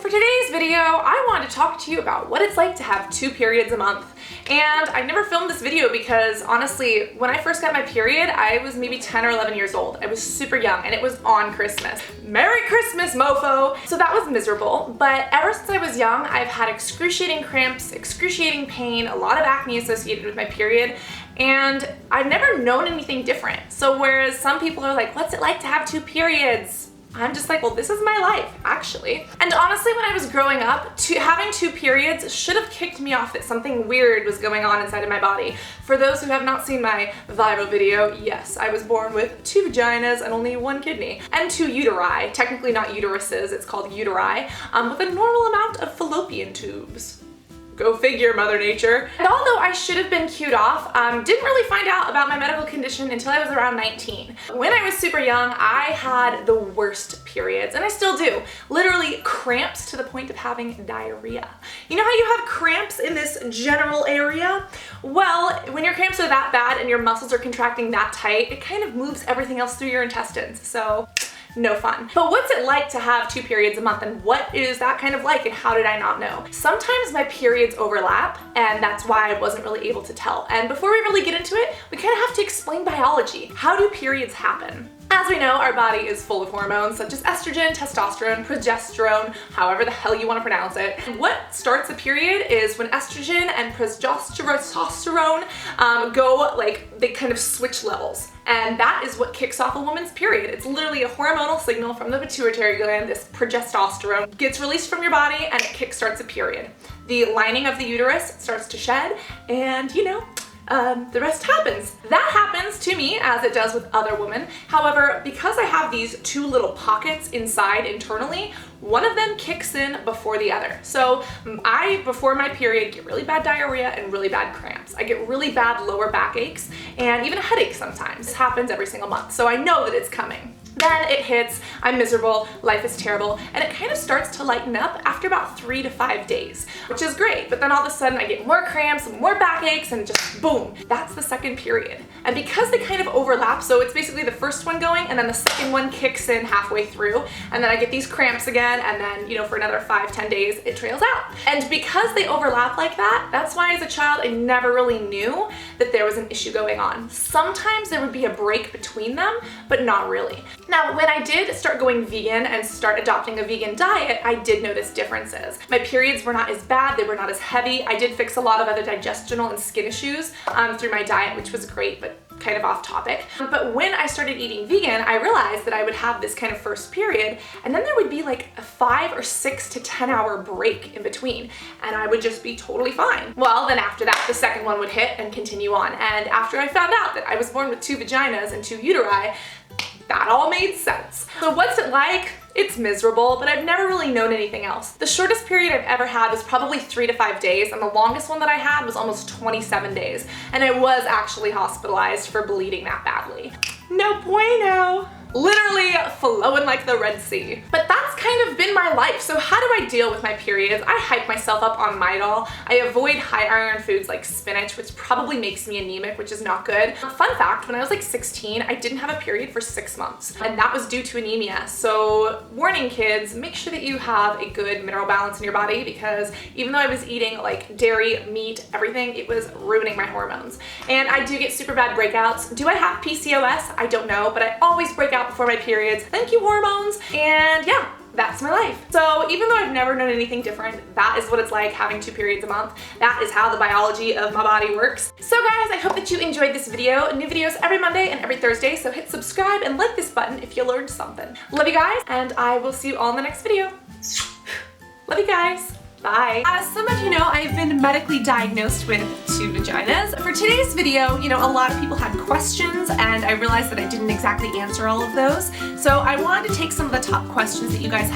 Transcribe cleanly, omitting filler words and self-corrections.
for today's video, I wanted to talk to you about what it's like to have 2 periods a month. And I never filmed this video because honestly, when I first got my period, I was maybe 10 or 11 years old. I was super young and it was on Christmas. Merry Christmas, mofo! So that was miserable, but ever since I was young, I've had excruciating cramps, excruciating pain, a lot of acne associated with my period, and I've never known anything different. So whereas some people are like, what's it like to have 2 periods? I'm just like, well, this is my life, actually. And honestly, when I was growing up, having 2 periods should have kicked me off that something weird was going on inside of my body. For those who have not seen my viral video, yes, I was born with 2 vaginas and only 1 kidney, and 2 uteri, technically not uteruses, it's called uteri, with a normal amount of fallopian tubes. Go figure, Mother Nature. And although I should have been cued off, didn't really find out about my medical condition until I was around 19. When I was super young, I had the worst periods, and I still do. Literally cramps to the point of having diarrhea. You know how you have cramps in this general area? Well, when your cramps are that bad and your muscles are contracting that tight, it kind of moves everything else through your intestines, so no fun. But what's it like to have 2 periods a month, and what is that kind of like, and how did I not know? Sometimes my periods overlap, and that's why I wasn't really able to tell. And before we really get into it, we kind of have to explain biology. How do periods happen? As we know, our body is full of hormones such as estrogen, testosterone, progesterone, however the hell you want to pronounce it. And what starts a period is when estrogen and progesterone go, like, they kind of switch levels. And that is what kicks off a woman's period. It's literally a hormonal signal from the pituitary gland. This progesterone gets released from your body and it kickstarts a period. The lining of the uterus starts to shed, and you know, the rest happens. That happens to me as it does with other women. However, because I have these 2 little pockets inside internally, one of them kicks in before the other. So I, before my period, get really bad diarrhea and really bad cramps. I get really bad lower back aches and even a headache sometimes. This happens every single month, so I know that it's coming. Then it hits, I'm miserable, life is terrible, and it kind of starts to lighten up after about 3 to 5 days, which is great. But then all of a sudden I get more cramps, more backaches, and just boom, that's the second period. And because they kind of overlap, so it's basically the first one going, and then the second one kicks in halfway through, and then I get these cramps again, and then, you know, for another 5-10 days, it trails out. And because they overlap like that, that's why as a child I never really knew that there was an issue going on. Sometimes there would be a break between them, but not really. Now, when I did start going vegan and start adopting a vegan diet, I did notice differences. My periods were not as bad, they were not as heavy. I did fix a lot of other digestional and skin issues through my diet, which was great, but kind of off topic. But when I started eating vegan, I realized that I would have this kind of first period, and then there would be like a 5 or 6 to 10 hour break in between, and I would just be totally fine. Well, then after that, the second one would hit and continue on. And after I found out that I was born with 2 vaginas and 2 uteri, that all made sense. So what's it like? It's miserable, but I've never really known anything else. The shortest period I've ever had was probably 3 to 5 days, and the longest one that I had was almost 27 days. And I was actually hospitalized for bleeding that badly. No bueno. Literally flowing like the Red Sea. But that's kind of been my life. So how do I deal with my periods? I hype myself up on Midol. I avoid high iron foods like spinach, which probably makes me anemic, which is not good. Fun fact, when I was like 16, I didn't have a period for 6 months, and that was due to anemia. So warning, kids, make sure that you have a good mineral balance in your body, because even though I was eating like dairy, meat, everything, it was ruining my hormones. And I do get super bad breakouts. Do I have PCOS? I don't know, but I always break out before my periods. Thank you, hormones. And yeah, that's my life. So even though I've never known anything different, that is what it's like having 2 periods a month. That is how the biology of my body works. So guys, I hope that you enjoyed this video. New videos every Monday and every Thursday, so hit subscribe and like this button if you learned something. Love you guys, and I will see you all in the next video. Love you guys. Bye. As some of you know, I've been medically diagnosed with 2 vaginas. For today's video, you know, a lot of people had questions, and I realized that I didn't exactly answer all of those. So I wanted to take some of the top questions that you guys have